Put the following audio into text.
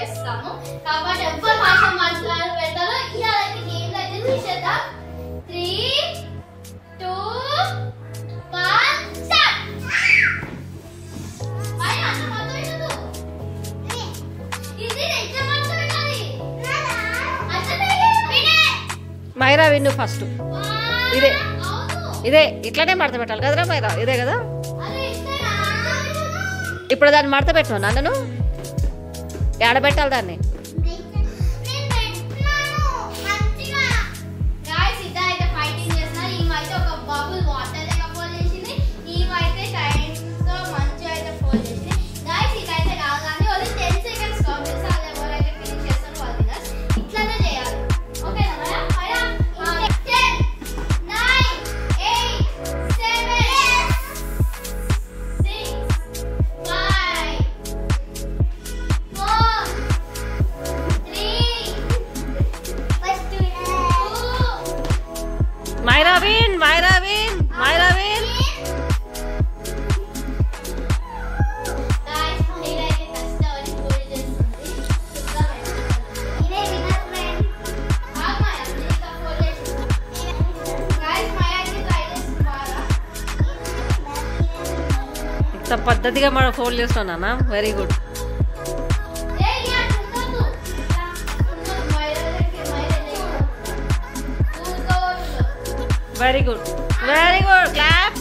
ఇస్తాము కాబట్టి ఎవరు మాత్రం మాట్లాడారు పెడతారో ఇయాలకి గేమ్ అయితే చేసేద్దాం 3 2 1 స్టార్ట్ అయ్య అన్న మాట్లాడదు ఇది ఎట్లా మాట్లాడాలి మైరా విన్ను ఫస్ట్ ఇదే ఇదే ఇట్లానే మడత పెట్టాలి కదరా మైరా ఇదే కదా ఇప్పుడు దాన్ని మడత పెట్టు నన్ను ఎడబెట్టాలి దాన్ని Myra win, Myra win, Myra win. Guys, Myra అయితే కష్టపడి గోల్ చేస్తుంది. ఇదే విన్నర్ ఫ్రెండ్. Myra ఇంకా గోల్ చేస్తుంది. Guys, Myra అయితే ట్రై చేస్తుంది బాగా. ఇంత పద్ధతిగా మనం ఫోల్డ్ చేస్తున్నానా very good very good claps